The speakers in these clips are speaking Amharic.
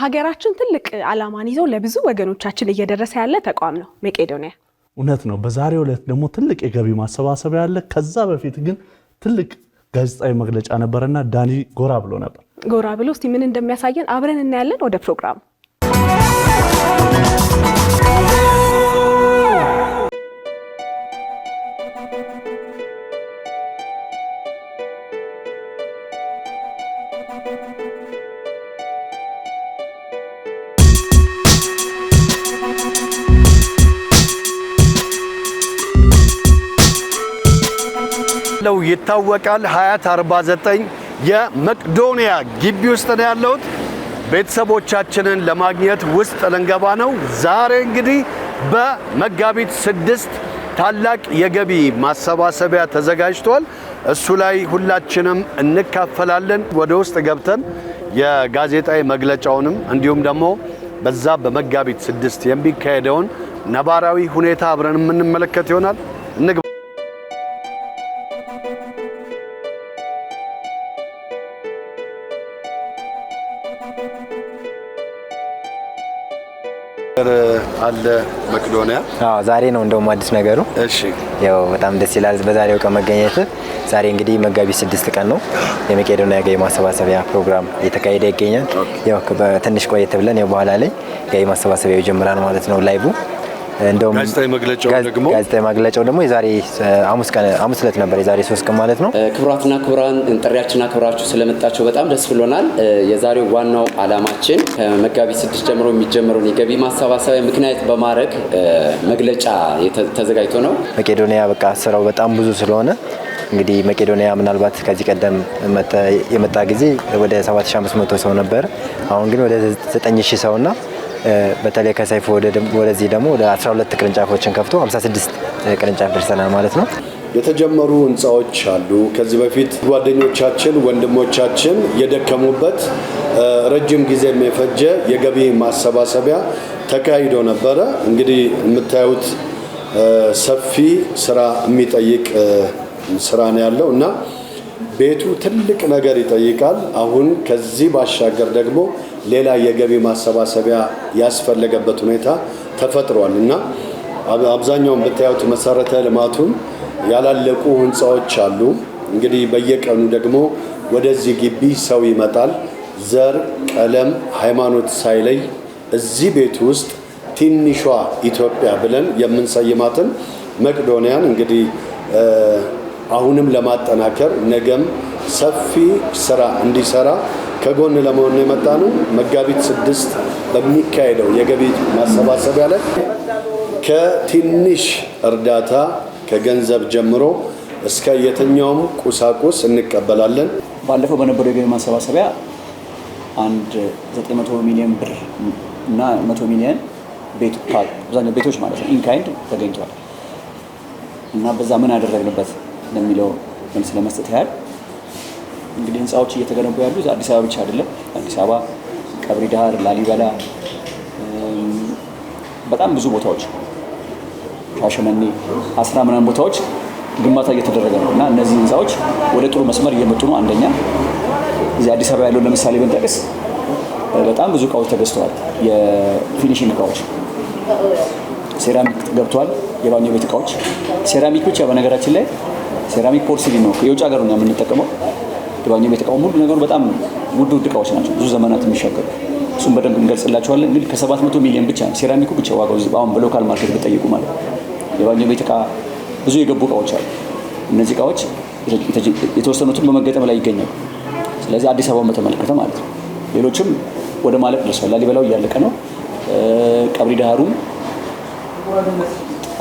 በሀገራችን ትልቅ ዓላማን ይዞ ለብዙ ወገኖቻችን እየደረሰ ያለ ተቋም ነው መቄዶንያ። እውነት ነው። በዛሬው ዕለት ደግሞ ትልቅ የገቢ ማሰባሰቢያ አለ። ከዛ በፊት ግን ትልቅ ጋዜጣዊ መግለጫ ነበርና ዳኒ ጎራ ብሎ ነበር። ጎራ ብሎ እስቲ ምን እንደሚያሳየን አብረን እናያለን። ወደ ፕሮግራሙ ለው ይታወቃል። ሀያት 49 የመቄዶንያ ግቢ ውስጥ ነው ያለሁት። ቤተሰቦቻችንን ለማግኘት ውስጥ ልንገባ ነው። ዛሬ እንግዲህ በመጋቢት 6 ታላቅ የገቢ ማሰባሰቢያ ተዘጋጅቷል። እሱ ላይ ሁላችንም እንካፈላለን። ወደ ውስጥ ገብተን የጋዜጣዊ መግለጫውንም እንዲሁም ደግሞ በዛ በመጋቢት 6 የሚካሄደውን ነባራዊ ሁኔታ አብረን የምንመለከት ይሆናል። አለ መቄዶንያ ዛሬ ነው እንደውም አዲስ ነገሩ። እሺ ያው በጣም ደስ ይላል በዛሬው ቀን መገኘት። ዛሬ እንግዲህ መጋቢት 6 ቀን ነው የመቄዶንያ ገቢ ማሰባሰቢያ ፕሮግራም እየተካሄደ ይገኛል። ያው በትንሽ ቆየት ብለን ያው በኋላ ላይ ገቢ ማሰባሰቢያው ይጀምራል ማለት ነው ላይቭ። እንደውም ጋዜጣዊ መግለጫው ደግሞ የዛሬ ሐሙስ ዕለት ነበር፣ የዛሬ 3 ቀን ማለት ነው። ክቡራትና ክቡራን ጥሪያችንን አክብራችሁ ስለመጣችሁ በጣም ደስ ብሎናል። የዛሬው ዋናው ዓላማችን ከመጋቢት 6 ጀምሮ የሚጀምረውን የገቢ ማሰባሰቢያ ምክንያት በማድረግ መግለጫ ተዘጋጅቶ ነው። መቄዶንያ በቃ ስራው በጣም ብዙ ስለሆነ እንግዲህ መቄዶንያ ምናልባት ከዚህ ቀደም የመጣ ጊዜ ወደ 7500 ሰው ነበር። አሁን ግን ወደ 9000 ሰውና በተለይ ከሰይፉ ወደዚህ ደግሞ ወደ 12 ቅርንጫፎችን ከፍቶ 56 ቅርንጫፍ ደርሰናል ማለት ነው። የተጀመሩ ህንጻዎች አሉ። ከዚህ በፊት ጓደኞቻችን ወንድሞቻችን የደከሙበት ረጅም ጊዜ የፈጀ የገቢ ማሰባሰቢያ ተካሂዶ ነበረ። እንግዲህ የምታዩት ሰፊ ስራ የሚጠይቅ ስራ ነው ያለው እና ቤቱ ትልቅ ነገር ይጠይቃል። አሁን ከዚህ ባሻገር ደግሞ ሌላ የገቢ ማሰባሰቢያ ያስፈልገበት ሁኔታ ተፈጥሯል እና አብዛኛውን ብታዩት መሰረተ ልማቱን ያላለቁ ህንጻዎች አሉ። እንግዲህ በየቀኑ ደግሞ ወደዚህ ግቢ ሰው ይመጣል። ዘር፣ ቀለም፣ ሃይማኖት ሳይለይ እዚህ ቤት ውስጥ ትንሿ ኢትዮጵያ ብለን የምንሰይማትን መቄዶንያን እንግዲህ አሁንም ለማጠናከር ነገም ሰፊ ስራ እንዲሰራ ከጎን ለመሆን የመጣ ነው። መጋቢት 6 በሚካሄደው የገቢ ማሰባሰቢያ ላይ ከትንሽ እርዳታ ከገንዘብ ጀምሮ እስከ የትኛውም ቁሳቁስ እንቀበላለን። ባለፈው በነበረው የገቢ ማሰባሰቢያ 900 ሚሊዮን ብር እና 100 ሚሊዮን ቤቶች ማለት ነው ኢንካይንድ ተገኝቷል እና በዛ ምን አደረግንበት ለሚለው መልስ ለመስጠት ያህል እንግዲህ ህንጻዎች እየተገነቡ ያሉት አዲስ አበባ ብቻ አይደለም። አዲስ አበባ፣ ቀብሪ ዳህር፣ ላሊበላ፣ በጣም ብዙ ቦታዎች ሻሸመኔ 10 ምናምን ቦታዎች ግንባታ እየተደረገ ነው እና እነዚህ ህንጻዎች ወደ ጥሩ መስመር እየመጡ ነው። አንደኛ እዚህ አዲስ አበባ ያለው ለምሳሌ ብንጠቅስ በጣም ብዙ እቃዎች ተገዝተዋል። የፊኒሺንግ እቃዎች ሴራሚክ ገብቷል። የባኞ ቤት እቃዎች ሴራሚክ ብቻ በነገራችን ላይ ሴራሚክ ፖርሲሊን ነው የውጭ ሀገር ነው የምንጠቀመው። የባኞ ቤት እቃው ሙሉ ነገሩ በጣም ውድ እቃዎች ናቸው፣ ብዙ ዘመናት የሚሻገሩ። እሱም በደንብ እንገልጽላቸዋለን። እንግዲህ ከ700 ሚሊዮን ብቻ ሴራሚኩ ብቻ ዋጋው አሁን በሎካል ማርኬት ብትጠይቁ ማለት ነው። የባኞ ቤት እቃ ብዙ የገቡ እቃዎች አሉ። እነዚህ እቃዎች የተወሰኑትን በመገጠም ላይ ይገኛሉ። ስለዚህ አዲስ አበባን በተመለከተ ማለት ነው። ሌሎችም ወደ ማለቅ ደርሰዋል። ላሊበላው እያለቀ ነው። ቀብሪ ዳህሩም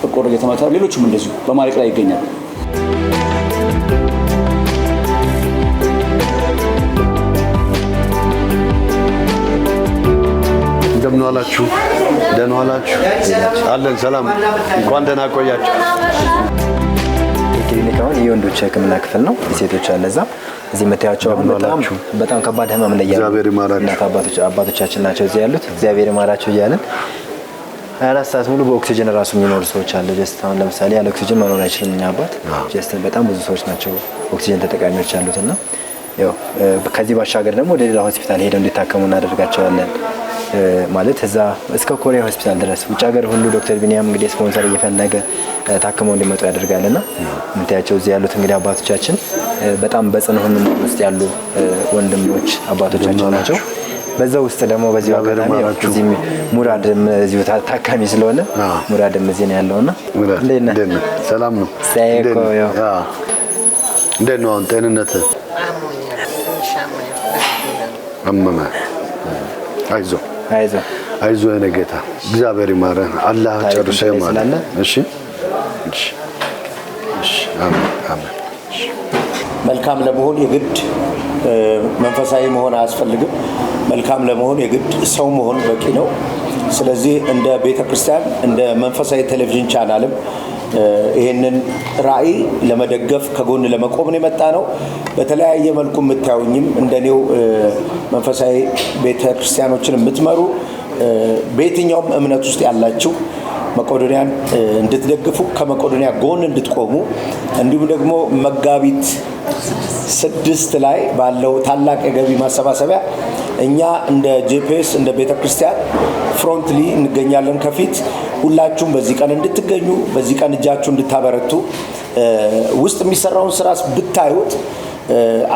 ቆርቆሮ እየተመታ፣ ሌሎችም እንደዚሁ በማለቅ ላይ ይገኛሉ። እንደምን ዋላችሁ? ደህና ዋላችሁ? አለን ሰላም። እንኳን ደህና ቆያችሁ። ክሊኒካውን የወንዶች ሕክምና ክፍል ነው፣ የሴቶች አለ እዛ። እዚህ መታያቸው በጣም ከባድ ህመም ላይ ያሉ እናት አባቶቻችን ናቸው እዚህ ያሉት። እግዚአብሔር ይማራቸው እያለን 24 ሰዓት ሙሉ በኦክሲጅን ራሱ የሚኖሩ ሰዎች አለ። ጀስት አሁን ለምሳሌ ያለ ኦክሲጅን መኖር አይችልም እኛ አባት። ጀስት በጣም ብዙ ሰዎች ናቸው ኦክሲጅን ተጠቃሚዎች ያሉትና ያው ከዚህ ባሻገር ደግሞ ወደ ሌላ ሆስፒታል ሄደው እንዲታከሙ እናደርጋቸዋለን። ማለት እዛ እስከ ኮሪያ ሆስፒታል ድረስ ውጭ ሀገር ሁሉ ዶክተር ቢኒያም እንግዲህ ስፖንሰር እየፈለገ ታክመው እንዲመጡ ያደርጋልና ምንታያቸው እዚህ ያሉት እንግዲህ አባቶቻችን በጣም በጽኑ ህመም ውስጥ ያሉ ወንድሞች አባቶቻችን ናቸው። በዛው ውስጥ ደግሞ በዚህ አጋጣሚ እዚህ ሙራድም እዚሁ ታካሚ ስለሆነ ሙራድም እዚህ ነው ያለውና እንዴት ነህ? ሰላም ነው? እንዴት ነው ጤንነት? አመመ? አይዞህ የኔ ጌታ እግዚአብሔር ይማረን። አላህ ጨርሶ ይማረን። እሺ አሜን። መልካም ለመሆን የግድ መንፈሳዊ መሆን አያስፈልግም። መልካም ለመሆን የግድ ሰው መሆን በቂ ነው። ስለዚህ እንደ ቤተክርስቲያን እንደ መንፈሳዊ ቴሌቪዥን ቻናልም ይሄንን ራዕይ ለመደገፍ ከጎን ለመቆም ነው የመጣ ነው። በተለያየ መልኩ የምታዩኝም እንደኔው መንፈሳዊ ቤተክርስቲያኖችን የምትመሩ በየትኛውም እምነት ውስጥ ያላችሁ መቄዶንያን እንድትደግፉ ከመቄዶንያ ጎን እንድትቆሙ እንዲሁም ደግሞ መጋቢት 6 ላይ ባለው ታላቅ የገቢ ማሰባሰቢያ እኛ እንደ ጄፒኤስ እንደ ቤተክርስቲያን ፍሮንትሊ እንገኛለን ከፊት። ሁላችሁም በዚህ ቀን እንድትገኙ በዚህ ቀን እጃችሁ እንድታበረቱ ውስጥ የሚሰራውን ስራ ብታዩት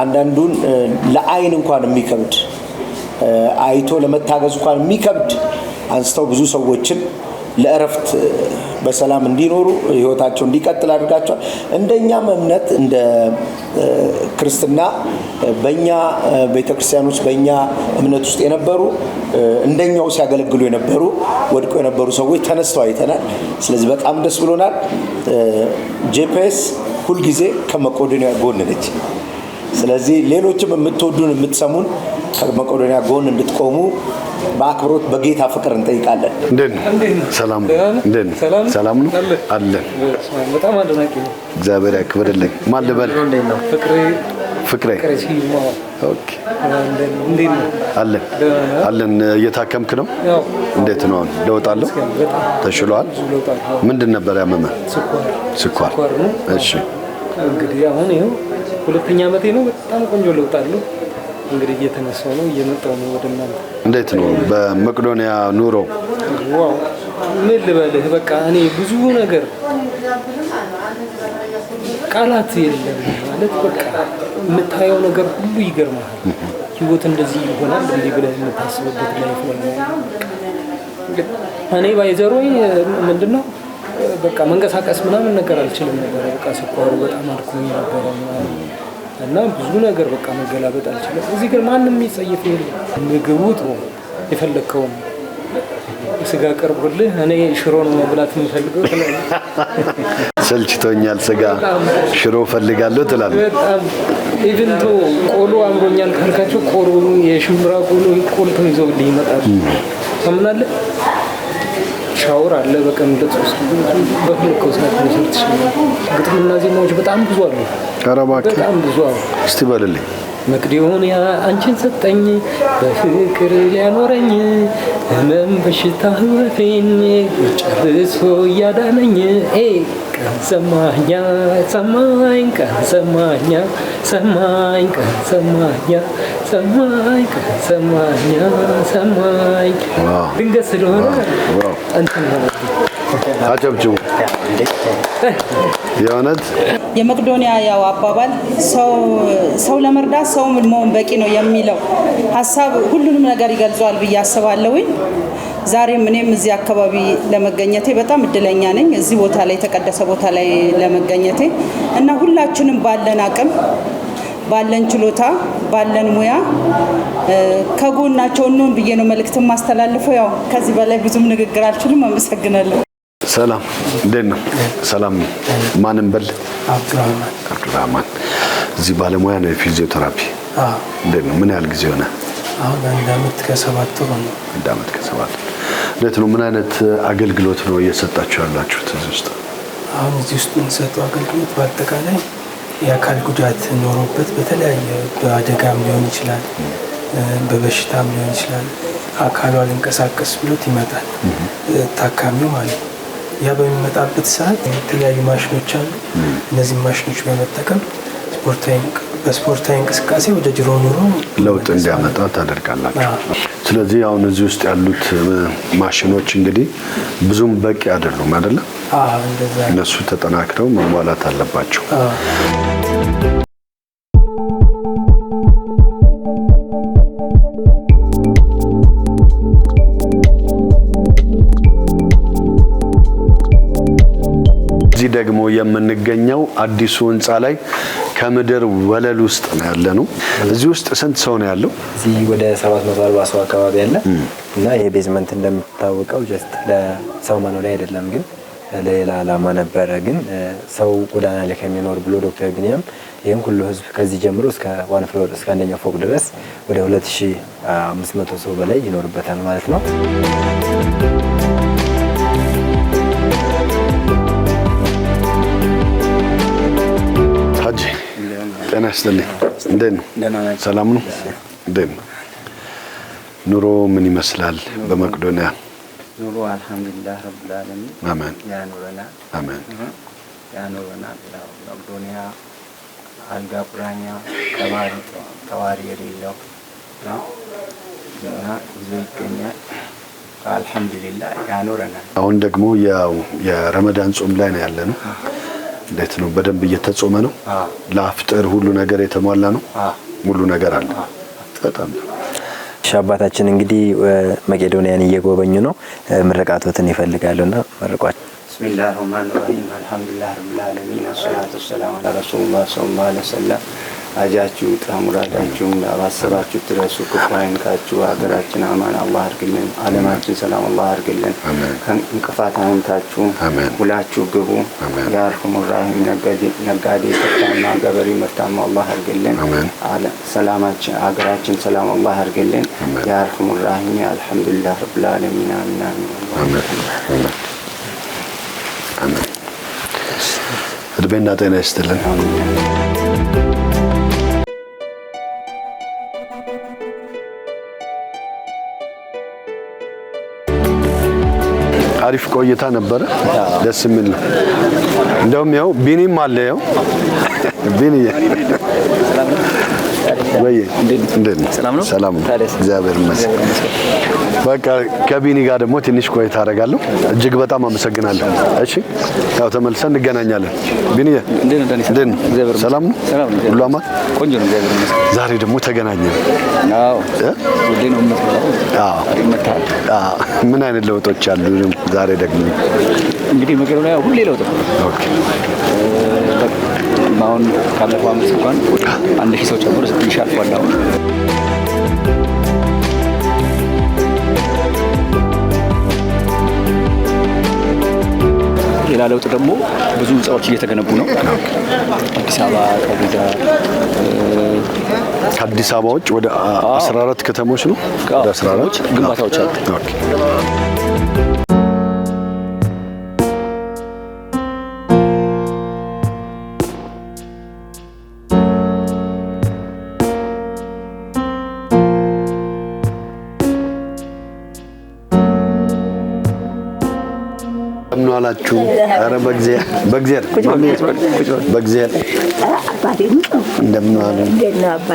አንዳንዱን ለአይን እንኳን የሚከብድ አይቶ ለመታገዝ እንኳን የሚከብድ አንስተው ብዙ ሰዎችን ለእረፍት በሰላም እንዲኖሩ ህይወታቸው እንዲቀጥል አድርጋቸዋል። እንደኛም እምነት እንደ ክርስትና በእኛ ቤተክርስቲያኖች በእኛ እምነት ውስጥ የነበሩ እንደኛው ሲያገለግሉ የነበሩ ወድቆ የነበሩ ሰዎች ተነስተው አይተናል። ስለዚህ በጣም ደስ ብሎናል። ጄፒኤስ ሁልጊዜ ከመቄዶንያ ጎን ነች። ስለዚህ ሌሎችም የምትወዱን የምትሰሙን ከመቄዶንያ ጎን እንድትቆሙ በአክብሮት በጌታ ፍቅር እንጠይቃለን። ሰላም ሰላም ነው አለን። በጣም አድናቂ ነው። እግዚአብሔር ያክብርልኝ። ማን ልበል? ፍቅሬ ኦኬ። አለን እየታከምክ ነው? እንዴት ነው? ለውጥ አለው? ተሽሏል? ምንድን ነበር ያመመ? ስኳር። እሺ እንግዲህ አሁን ይኸው 2ኛ ዓመቴ ነው። በጣም ቆንጆ ለውጥ አለው። እንግዲህ እየተነሳው ነው እየመጣው ነው ወደ እናንተ። እንዴት ነው በመቄዶንያ ኑሮ? ዋው ምን ልበልህ፣ በቃ እኔ ብዙ ነገር ቃላት የለም ማለት በቃ የምታየው ነገር ሁሉ ይገርማል። ህይወት እንደዚህ ይሆናል እንዴ ብለህ የምታስብበት ላይፍ ነው። እኔ ባይዘሮኝ ምንድነው በቃ መንቀሳቀስ ምናምን ነገር አልችልም ነበር። በቃ ስኳሩ በጣም አድክሞኝ ነበር እና ብዙ ነገር በቃ መገላበጥ አልችልም። እዚህ ግን ማንም ይጸየፍ የለም። ምግቡ ጥሩ የፈለከው ስጋ ቀርቦልህ እኔ ሽሮ ነው መብላት የምፈልገው ትላለህ። ሰልችቶኛል ስጋ ሽሮ ፈልጋለሁ ትላለህ። በጣም ኢቭንቶ ቆሎ አምሮኛል ካልካቸው ቆሎ የሽምብራ ቆሎ ቆልቶ ይዘውልኝ ይመጣል። ታምናለህ? ሻወር አለ በቀን ለሶስት በፍልከው ሰዓት ነው ሰርተሻል። ግጥምና ዜማዎች በጣም ብዙ አሉ። በጣም ብዙ አሉ። እስቲ በልልኝ። መቄዶንያ አንቺን ሰጠኝ በፍቅር ሊያኖረኝ ህመም በሽታ ህይወቴን ጨርሶ እያዳነኝ ቀን ሰማኛ ሰማኝ ቀን ሰማኛ ሰማኝ ቀን ሰማኛ ሰማኝ ቀን ሰማኛ ሰማኝ ድንገት ስለሆነ እንትን ነው። አጨብጭቡ። የእውነት የመቄዶንያ ያው አባባል ሰው ለመርዳት ሰው መሆን በቂ ነው የሚለው ሀሳብ ሁሉንም ነገር ይገልጿል ብዬ አስባለሁኝ። ዛሬም እኔም እዚህ አካባቢ ለመገኘቴ በጣም እድለኛ ነኝ። እዚህ ቦታ ላይ የተቀደሰ ቦታ ላይ ለመገኘቴ እና ሁላችንም ባለን አቅም ባለን ችሎታ ባለን ሙያ ከጎናቸው ነው ብዬ ነው መልእክት ማስተላልፈው። ያው ከዚህ በላይ ብዙም ንግግር አልችልም። አመሰግናለሁ። ሰላም እንዴት ነው? ሰላም ነው። ማንም በል? አብዱራህማን። እዚህ ባለሙያ ነው የፊዚዮቴራፒ። እንዴት ነው? ምን ያህል ጊዜ ሆነ? አሁን 1 ዓመት ከ7 ወር ነው። 1 ዓመት ከ7 እንዴት ነው? ምን አይነት አገልግሎት ነው እየሰጣችሁ ያላችሁት እዚህ ውስጥ? አሁን እዚህ ውስጥ የምንሰጠው አገልግሎት በአጠቃላይ የአካል ጉዳት ኖሮበት በተለያየ በአደጋም ሊሆን ይችላል፣ በበሽታም ሊሆን ይችላል፣ አካሉ አልንቀሳቀስ ብሎት ይመጣል ታካሚው ማለት ነው። ያ በሚመጣበት ሰዓት የተለያዩ ማሽኖች አሉ። እነዚህ ማሽኖች በመጠቀም በስፖርታዊ እንቅስቃሴ ወደ ድሮ ኑሮ ለውጥ እንዲያመጣ ታደርጋላችሁ። ስለዚህ አሁን እዚህ ውስጥ ያሉት ማሽኖች እንግዲህ ብዙም በቂ አይደሉም አይደለ? እንደዛ እነሱ ተጠናክረው መሟላት አለባቸው። እዚህ ደግሞ የምንገኘው አዲሱ ህንጻ ላይ ከምድር ወለል ውስጥ ነው ያለነው። እዚህ ውስጥ ስንት ሰው ነው ያለው? እዚህ ወደ 740 ሰው አካባቢ ያለ እና ይሄ ቤዝመንት እንደምታወቀው ጀስት ለሰው መኖሪያ አይደለም፣ ግን ለሌላ ዓላማ ነበረ። ግን ሰው ጎዳና ላይ ከሚኖር ብሎ ዶክተር ቢኒያም ይሄን ሁሉ ህዝብ ከዚህ ጀምሮ እስከ ዋን ፍሎር እስከ አንደኛው ፎቅ ድረስ ወደ 2500 ሰው በላይ ይኖርበታል ማለት ነው። ጤና ይስጥልኝ። እንዴት ነው? ሰላም ነው? እንዴት ነው ኑሮ? ምን ይመስላል በመቄዶንያ? ኑሮ አልሐምዱሊላህ ረብል ዓለሚን አሜን ያኑረናል። አሜን ያኑረናል። መቄዶንያ አልጋ ቁራኛ ተዋሪ የሌለው ነው እና ብዙ ይገኛል። አልሐምዱሊላህ ያኑረናል። አሁን ደግሞ ያው የረመዳን ጾም ላይ ነው ያለነው። እንዴት ነው? በደንብ እየተጾመ ነው? ለአፍጥር ሁሉ ነገር የተሟላ ነው? ሙሉ ነገር አለ። በጣም አባታችን እንግዲህ መቄዶንያን እየጎበኙ ነው። ምርቃቶትን ይፈልጋሉና መርቋቸው። ቢስሚላሂር ረህማኒር ረሂም አልሐምዱሊላህ ረብል ዓለሚን ወሰላቱ ወሰላሙ ዐላ ረሱሊላህ ሰለላሁ ዐለይሂ ወሰለም። አጃችሁ ጥራሙራዳችሁ ባሰባችሁ ድረሱ፣ ክፉ አይንካችሁ፣ ሀገራችን አማን አላህ አድርግልን፣ ዓለማችን ሰላም አላህ አድርግልን። እንቅፋት አይንካችሁ፣ ሁላችሁ ግቡ። ያ አርሐሙር ራሂም ነጋዴ ምርታማ፣ ገበሬ ምርታማ አላህ አድርግልን። ሰላማችን ሀገራችን ሰላም አላህ አድርግልን። ያ አርሐሙር ራሂም አልሐምዱሊላህ ረብል ዓለሚን አሚን አሚን። እድሜና ጤና ይስጥልን። አሪፍ ቆይታ ነበረ። ደስ የሚል ነው። እንደውም ያው ቢኒም አለ። ያው ቢኒ ወይ እንዴት ነው? ሰላም ነው። እግዚአብሔር ይመስገን። በቃ ከቢኒ ጋር ደግሞ ትንሽ ቆይታ አደርጋለሁ። እጅግ በጣም አመሰግናለሁ። እሺ ያው ተመልሰን እንገናኛለን። ቢኒ እንዴት ነው? ሰላም ነው? ሁሉ አማን? ቆንጆ ነው። እግዚአብሔር ይመስገን። ዛሬ ደግሞ ተገናኘን። አዎ ሁሌ ነው የምትመጣው? አዎ ምን አይነት ለውጦች አሉ ዛሬ ደግሞ? እንግዲህ መቄዶንያ ሁሌ ለውጥ ነው። ኦኬ አሁን ካለፈው ዓመት እንኳን 1000 ሰው ጨምሮ 6000 አልፏል። አሁን ሌላ ለውጥ ደግሞ ብዙ ህንጻዎች እየተገነቡ ነው። አዲስ አበባ ከአዲስ አበባ ውጭ ወደ 14 ከተሞች ነው። ወደ 14 ግንባታዎች አሉ። ኦኬ አላችሁ? ኧረ በእግዚአብሔር እንደምን ዋሉ?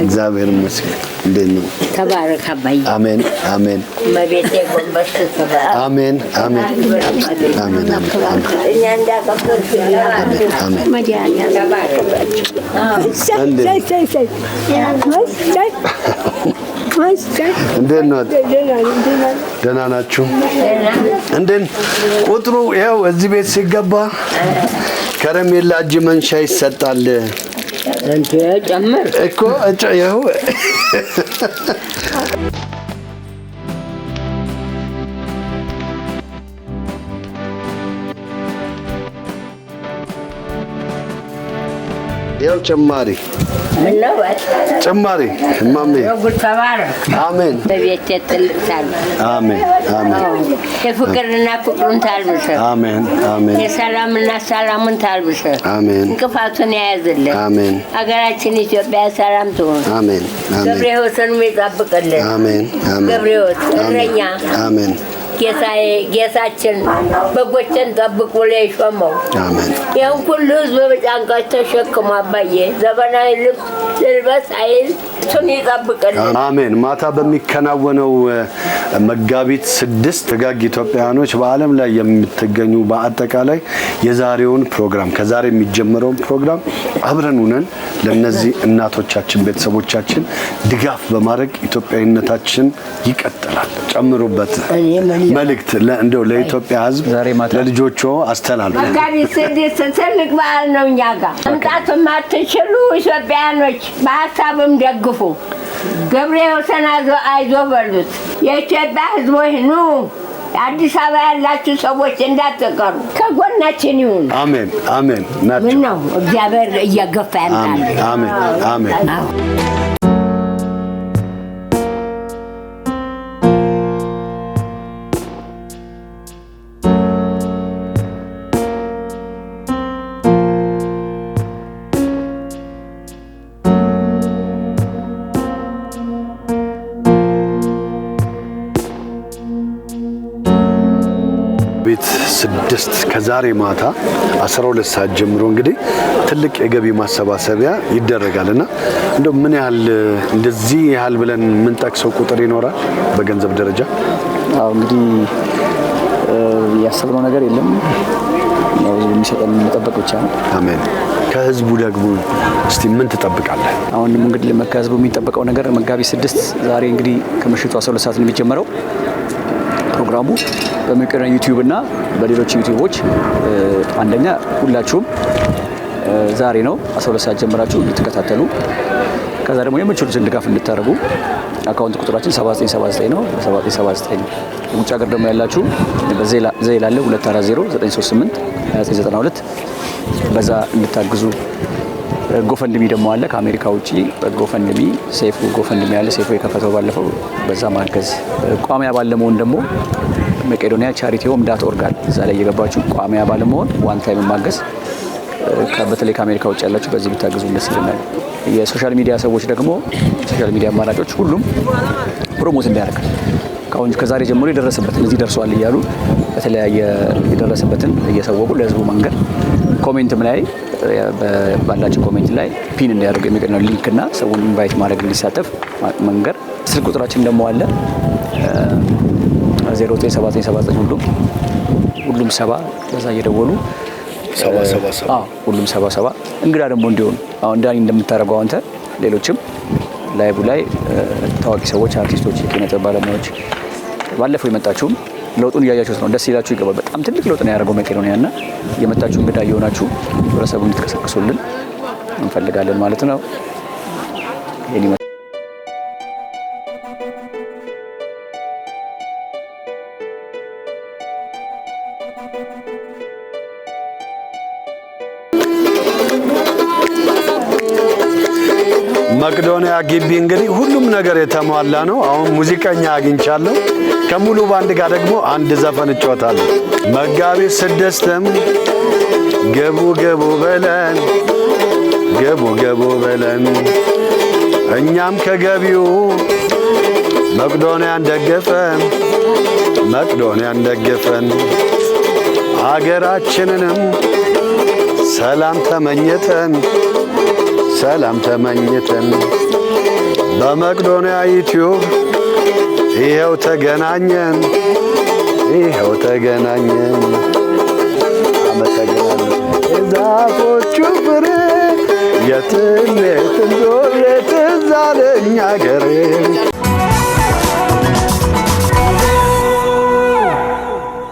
እግዚአብሔር ይመስገን። እንዴት ነው? ተባረክ አባዬ። አሜን አሜን። መቤቴ ጎንበስ ተባረክ። አሜን አሜን አሜን አሜን። እኛ እንዳቀበልኩ አሜን። መድኃኒዓለም እንዴት ነው? ደህና ናችሁ? እንዴት ቁጥሩ? ያው እዚህ ቤት ሲገባ ከረሜላ እጅ መንሻ ይሰጣል እንዴ? ጨምር እኮ ያው ያው ጭማሪ ጭማሪ ማሜ ተባረክ። አሜን። በቤት ትልቅታል። አሜን አሜን። የፍቅርና ፍቅሩን ታልብሰ። አሜን አሜን። የሰላምና ሰላሙን ታልብሰ። አሜን። እንቅፋቱን የያዝልን። አሜን። ሀገራችን ኢትዮጵያ ሰላም ትሆን። አሜን አሜን። ገብረ ሕይወትን ይጠብቅልን። አሜን አሜን። ገብረ ሕይወት እረኛ አሜን። ጌታችን በጎችን ጠብቅ ብሎ የሾመው ይህን ሁሉ ህዝብ በጫንቃቸው ተሸክሞ አባዬ ዘመናዊ ልብስ ልልበስ አይል እሱን ይጠብቅልን። አሜን። ማታ በሚከናወነው መጋቢት 6 ደጋግ ኢትዮጵያውያኖች በዓለም ላይ የምትገኙ በአጠቃላይ የዛሬውን ፕሮግራም ከዛሬ የሚጀምረውን ፕሮግራም አብረን ሆነን ለነዚህ እናቶቻችን ቤተሰቦቻችን ድጋፍ በማድረግ ኢትዮጵያዊነታችን ይቀጥላል። ጨምሩበት መልእክት እንደው ለኢትዮጵያ ህዝብ ለልጆቹ አስተላልፉ። መጋቢት 6 ትልቅ በዓል ነው እኛ ጋር መምጣት የማትችሉ ኢትዮጵያውያኖች በሀሳብም ደግፉ። ገብርኤል ሰናዞ አይዞ በሉት። የኢትዮጵያ ህዝቦች ኑ አዲስ አበባ ያላችሁ ሰዎች እንዳትቀሩ ከጎናችን ይሁን። አሜን አሜን። ምን ነው እግዚአብሔር እየገፋ ያምጣል። አሜን አሜን። ቤት 6 ከዛሬ ማታ 12 ሰዓት ጀምሮ እንግዲህ ትልቅ የገቢ ማሰባሰቢያ ይደረጋልና እንደው ምን ያህል እንደዚህ ያህል ብለን ምን ጠቅሰው ቁጥር ይኖራል በገንዘብ ደረጃ? አው እንግዲህ ያሰብነው ነገር የለም። ያው የሚሰጠን መጠበቅ ብቻ ነው። አሜን። ከህዝቡ ደግሞ እስቲ ምን ትጠብቃለህ? አሁን እንግዲህ ለመካዝቡ የሚጠበቀው ነገር መጋቢት 6 ዛሬ እንግዲህ ከምሽቱ 12 ሰዓት ነው የሚጀምረው ፕሮግራሙ በመቀረን ዩቲዩብ እና በሌሎች ዩቲዩቦች። አንደኛ ሁላችሁም ዛሬ ነው 12 ሰዓት ጀምራችሁ እንድትከታተሉ፣ ከዛ ደግሞ የምትችሉትን ድጋፍ እንድታደርጉ። አካውንት ቁጥራችን 7979 ነው። 7979 ውጭ ሀገር ደግሞ ያላችሁ በዜል አለ 240 938 በዛ እንድታግዙ። ጎፈንድሚ ደግሞ አለ ከአሜሪካ ውጪ ጎፈንድሚ ሴፍ ጎፈንድሚ አለ ሴፍ የከፈተው ባለፈው በዛ ማገዝ። ቋሚ አባል ለመሆን ደግሞ መቄዶኒያ ቻሪቲ ሆም .org እዛ ላይ እየገባችሁ ቋሚ አባል ለመሆን ዋን ታይም ማገዝ። በተለይ ከአሜሪካ ውጪ ያላችሁ በዚህ ብታግዙ ደስ ይለናል። የሶሻል ሚዲያ ሰዎች ደግሞ ሶሻል ሚዲያ አማራጮች ሁሉም ፕሮሞት እንዲያደርግ ካሁን ከዛሬ ጀምሮ የደረሰበትን እዚህ ደርሷል እያሉ በተለያየ የደረሰበትን እየሰወቁ ለህዝቡ መንገር። ኮሜንትም ላይ ባላችሁ ኮሜንት ላይ ፒን እንዲያደርጉ የሚቀርነው ሊንክ እና ሰውን ኢንቫይት ማድረግ እንዲሳተፍ መንገር። ስልክ ቁጥራችን ደግሞ አለ 097979 ሁሉም 70 በዛ እየደወሉ 777 ሁሉም 77 እንግዳ ደግሞ እንዲሆኑ አሁን ዳኒ እንደምታደርገው አንተ ሌሎችም ላይቭ ላይ ታዋቂ ሰዎች አርቲስቶች የኪነ ጥበብ ባለሙያዎች ባለፈው የመጣችሁም ለውጡን እያያችሁት ነው። ደስ ይላችሁ ይገባል። በጣም ትልቅ ለውጥ ነው ያደረገው መቄዶኒያና የመጣችሁ እንግዳ እየሆናችሁ ህብረተሰቡ እንድትቀሰቅሱልን እንፈልጋለን ማለት ነው። መቄዶኒያ ግቢ እንግዲህ ሁሉም ነገር የተሟላ ነው። አሁን ሙዚቀኛ አግኝቻለሁ። ከሙሉ ባንድ ጋር ደግሞ አንድ ዘፈን እጫወታለሁ። መጋቢት 6ም ገቡ ገቡ በለን ገቡ ገቡ በለን እኛም ከገቢው መቄዶኒያን ደግፈን መቄዶኒያን ደግፈን አገራችንንም ሰላም ተመኝተን በመቄዶኒያ ዩቲዩብ ይኸው ተገናኘን። አመሰግናለሁ። የዛፎቹ ፍሬ የትም ዞር የትዝ አለኝ አገሬ